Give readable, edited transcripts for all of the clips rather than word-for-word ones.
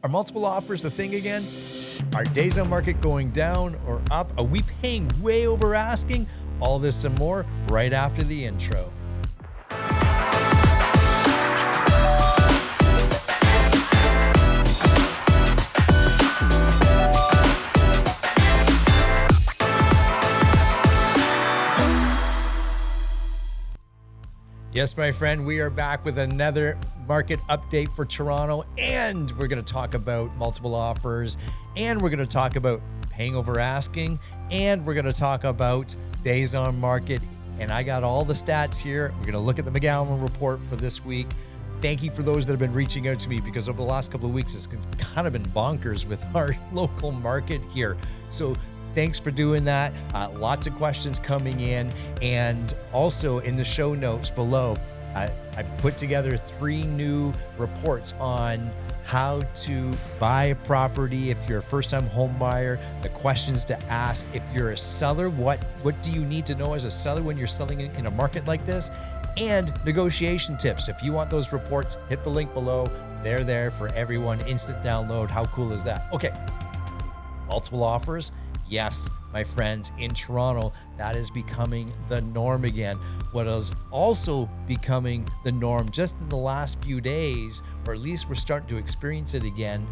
Are multiple offers the thing again? Are days on market going down or up? Are we paying way over asking? All this and more right after the intro. Yes, my friend, we are back with another market update for Toronto, and we're going to talk about multiple offers, and we're going to talk about paying over asking, and we're going to talk about days on market. And I got all the stats here. We're going to look at the McGowan report for this week. Thank you for those that have been reaching out to me, because over the last couple of weeks, it's kind of been bonkers with our local market here. So thanks for doing that. Lots of questions coming in. And also in the show notes below, I put together 3 new reports on how to buy a property if you're a first-time home buyer, the questions to ask. If you're a seller, what do you need to know as a seller when you're selling in a market like this? And negotiation tips. If you want those reports, hit the link below. They're there for everyone. Instant download. How cool is that? Okay. Multiple offers. Yes, my friends, in Toronto, that is becoming the norm again. What is also becoming the norm just in the last few days, or at least we're starting to experience it again,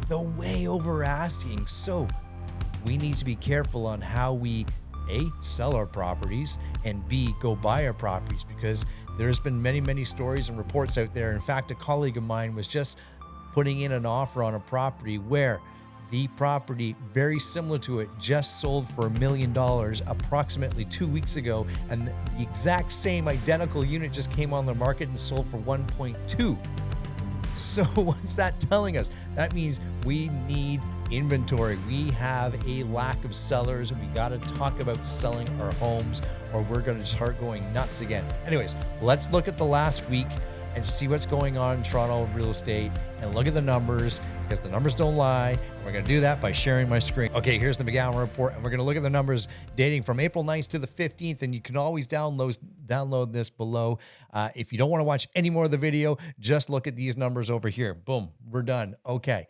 the way over asking. So we need to be careful on how we A, sell our properties, and B, go buy our properties, because there's been many stories and reports out there. In fact, a colleague of mine was just putting in an offer on a property where the property, very similar to it, just sold for $1 million approximately 2 weeks ago, and the exact same identical unit just came on the market and sold for 1.2. So what's that telling us? That means we need inventory. We have a lack of sellers, and we got to talk about selling our homes, or we're going to start going nuts again. Anyways, let's look at the last week and see what's going on in Toronto real estate, and look at the numbers, because the numbers don't lie. We're going to do that by sharing my screen. Okay, here's the McGowan report, and we're going to look at the numbers dating from April 9th to the 15th, and you can always download this below. If you don't want to watch any more of the video, just look at these numbers over here. Boom, we're done. Okay.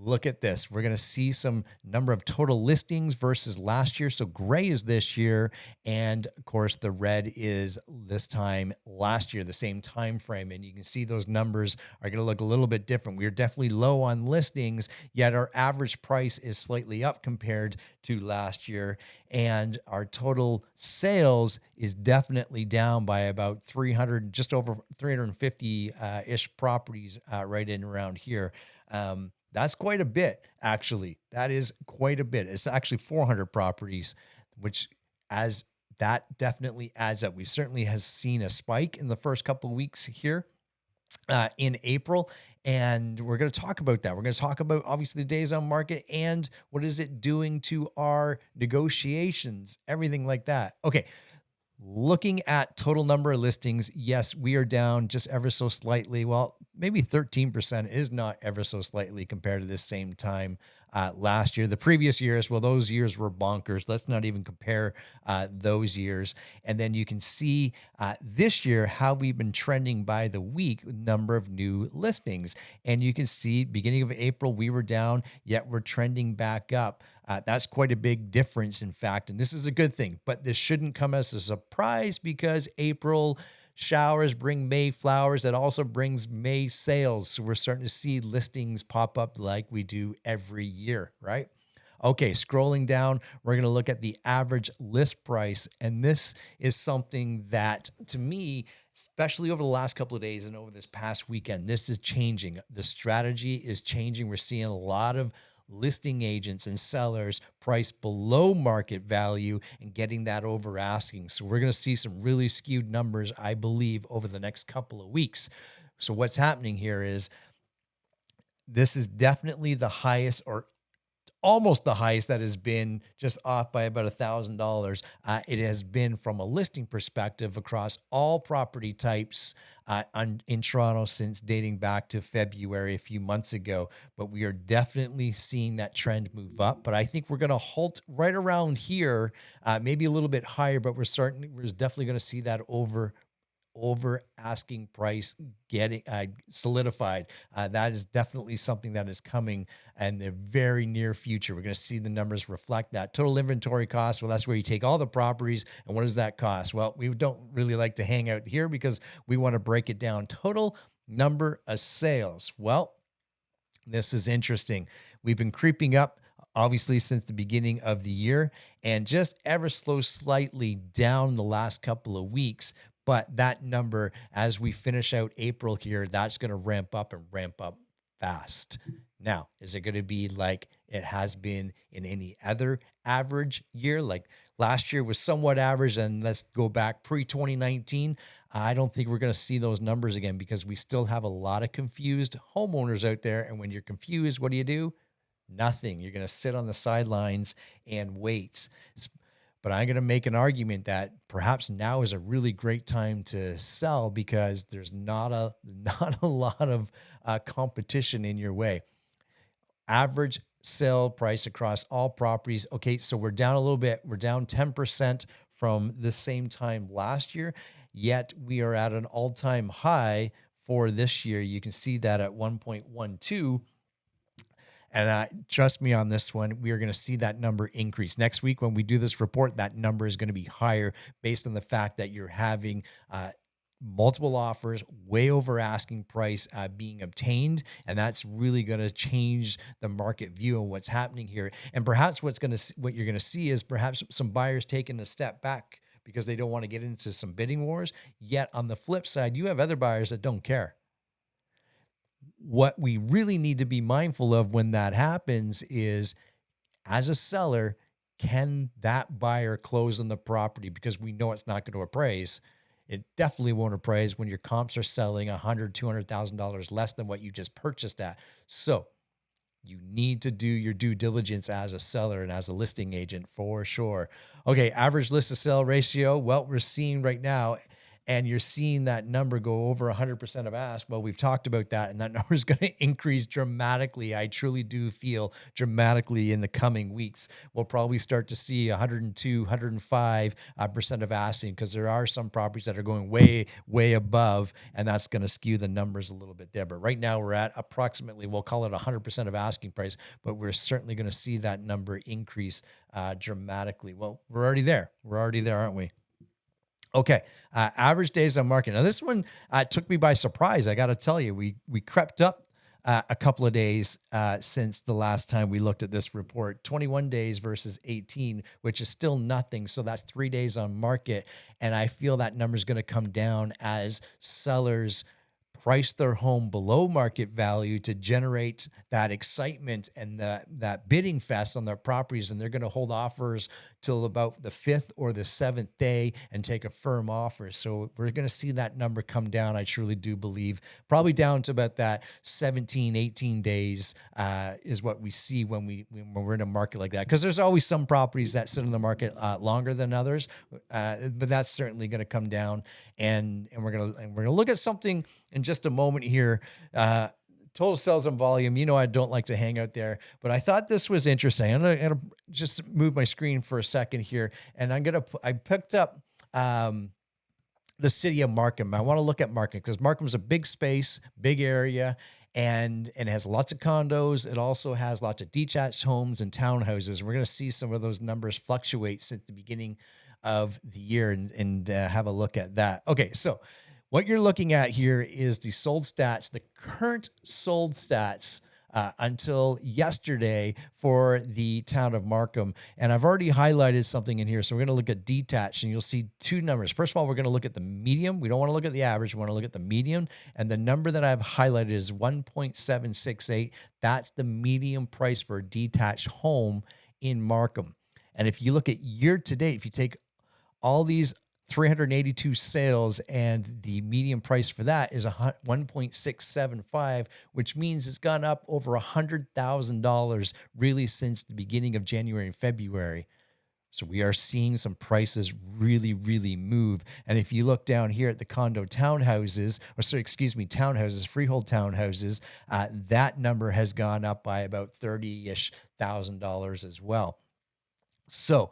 Look at this. We're going to see some number of total listings versus last year. So gray is this year. And of course, the red is this time last year, the same time frame. And you can see those numbers are going to look a little bit different. We're definitely low on listings, yet our average price is slightly up compared to last year. And our total sales is definitely down by about 300, just over 350-ish properties right in around here. That's quite a bit, actually. That is quite a bit. It's actually 400 properties, which as that definitely adds up. We certainly has seen a spike in the first couple of weeks here in April, and we're going to talk about that. We're going to talk about obviously the days on market and what is it doing to our negotiations, everything like that. Okay. Looking at total number of listings, yes, we are down just ever so slightly. Well, maybe 13% is not ever so slightly compared to this same time last year. The previous years, well, those years were bonkers. Let's not even compare those years. And then you can see this year how we've been trending by the week, number of new listings. And you can see beginning of April, we were down, yet we're trending back up. That's quite a big difference, in fact, and this is a good thing, but this shouldn't come as a surprise, because April showers bring May flowers. That also brings May sales. So we're starting to see listings pop up like we do every year, right? Okay, scrolling down, we're going to look at the average list price, and this is something that, to me, especially over the last couple of days and over this past weekend, this is changing. The strategy is changing. We're seeing a lot of listing agents and sellers price below market value and getting that over asking. So we're going to see some really skewed numbers, I believe, over the next couple of weeks. So what's happening here is this is definitely the highest, or almost the highest, that has been, just off by about $1,000. It has been, from a listing perspective, across all property types in Toronto since dating back to February a few months ago. But we are definitely seeing that trend move up. But I think we're going to halt right around here, maybe a little bit higher, but we're definitely going to see that over over asking price getting solidified. That is definitely something that is coming in the very near future. We're going to see the numbers reflect that. Total inventory cost, well, that's where you take all the properties, and what does that cost? Well, we don't really like to hang out here because we want to break it down. Total number of sales. Well, this is interesting. We've been creeping up, obviously, since the beginning of the year, and just ever so slightly down the last couple of weeks. But that number, as we finish out April here, that's going to ramp up and ramp up fast. Now, is it going to be like it has been in any other average year? Like last year was somewhat average, and let's go back pre-2019. I don't think we're going to see those numbers again because we still have a lot of confused homeowners out there. And when you're confused, what do? Nothing. You're going to sit on the sidelines and wait. But I'm going to make an argument that perhaps now is a really great time to sell because there's not a not a lot of competition in your way. Average sale price across all properties. Okay, so we're down a little bit. We're down 10% from the same time last year, yet we are at an all-time high for this year. You can see that at 1.12. And trust me on this one, we are going to see that number increase. Next week, when we do this report, that number is going to be higher based on the fact that you're having multiple offers way over asking price being obtained. And that's really going to change the market view of what's happening here. And perhaps what you're going to see is perhaps some buyers taking a step back because they don't want to get into some bidding wars. Yet on the flip side, you have other buyers that don't care. What we really need to be mindful of when that happens is, as a seller, can that buyer close on the property? Because we know it's not going to appraise. It definitely won't appraise when your comps are selling $100,000, $200,000 less than what you just purchased at. So you need to do your due diligence as a seller and as a listing agent for sure. Okay, average list to sell ratio. Well, we're seeing right now, and you're seeing that number go over 100% of ask. Well, we've talked about that, and that number is going to increase dramatically. I truly do feel dramatically in the coming weeks. We'll probably start to see 102, 105% of asking because there are some properties that are going way, way above, and that's going to skew the numbers a little bit there. But right now we're at approximately, we'll call it 100% of asking price, but we're certainly going to see that number increase dramatically. Well, we're already there. We're already there, aren't we? Okay, average days on market. Now, this one took me by surprise. I got to tell you, we crept up a couple of days since the last time we looked at this report. 21 days versus 18, which is still nothing. So that's 3 days on market, and I feel that number is going to come down as sellers price their home below market value to generate that excitement and that bidding fest on their properties. And they're going to hold offers till about the 5th or the 7th day and take a firm offer. So we're going to see that number come down. I truly do believe probably down to about that 17, 18 days is what we see when we're in a market like that. Because there's always some properties that sit in the market longer than others, but that's certainly going to come down. And we're gonna look at something in just a moment here. Total sales and volume. You know, I don't like to hang out there, but I thought this was interesting. I'm gonna just move my screen for a second here, and I picked up the city of Markham. I want to look at Markham because Markham's a big space, big area, and it has lots of condos. It also has lots of detached homes and townhouses. We're going to see some of those numbers fluctuate since the beginning of the year and have a look at that. Okay, so what you're looking at here is the sold stats, the current sold stats until yesterday for the town of Markham. And I've already highlighted something in here. So we're going to look at detached, and you'll see two numbers. First of all, we're going to look at the median. We don't want to look at the average. We want to look at the median. And the number that I've highlighted is 1.768. That's the median price for a detached home in Markham. And if you look at year to date, if you take all these 382 sales and the median price for that is 1.675, which means it's gone up over $100,000 really since the beginning of January and February. So we are seeing some prices really, really move. And if you look down here at the townhouses, freehold townhouses, that number has gone up by about $30,000 as well. So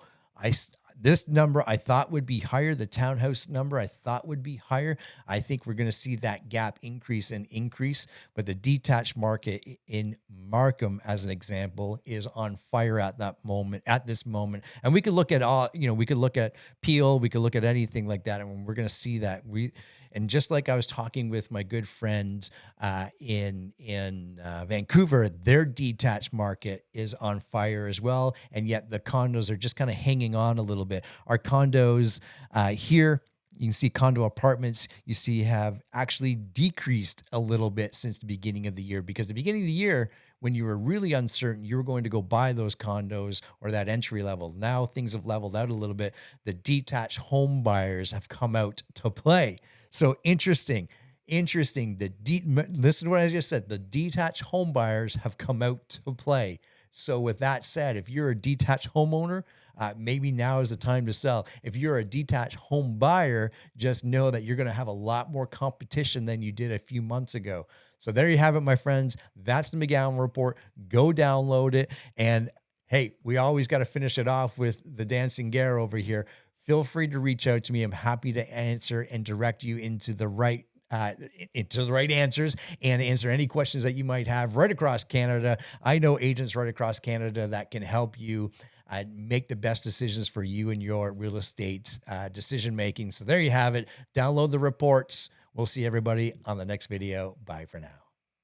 This number I thought would be higher. The townhouse number I thought would be higher. I think we're going to see that gap increase and increase. But the detached market in Markham, as an example, is on fire at that moment, at this moment. And we could look at all, we could look at Peel, we could look at anything like that, and we're going to see that and just like I was talking with my good friends in Vancouver, their detached market is on fire as well, and yet the condos are just kind of hanging on a little bit. Our condos here, you can see condo apartments, you see have actually decreased a little bit since the beginning of the year, because the beginning of the year, when you were really uncertain, you were going to go buy those condos or that entry level. Now things have leveled out a little bit. The detached home buyers have come out to play. So interesting. Listen to what I just said. The detached home buyers have come out to play. So with that said, if you're a detached homeowner, maybe now is the time to sell. If you're a detached home buyer, just know that you're going to have a lot more competition than you did a few months ago. So there you have it, my friends. That's the McGowan Report. Go download it. And hey, we always got to finish it off with the dancing Gare over here. Feel free to reach out to me. I'm happy to answer and direct you into the right answers and answer any questions that you might have right across Canada. I know agents right across Canada that can help you make the best decisions for you and your real estate decision making. So there you have it. Download the reports. We'll see everybody on the next video. Bye for now.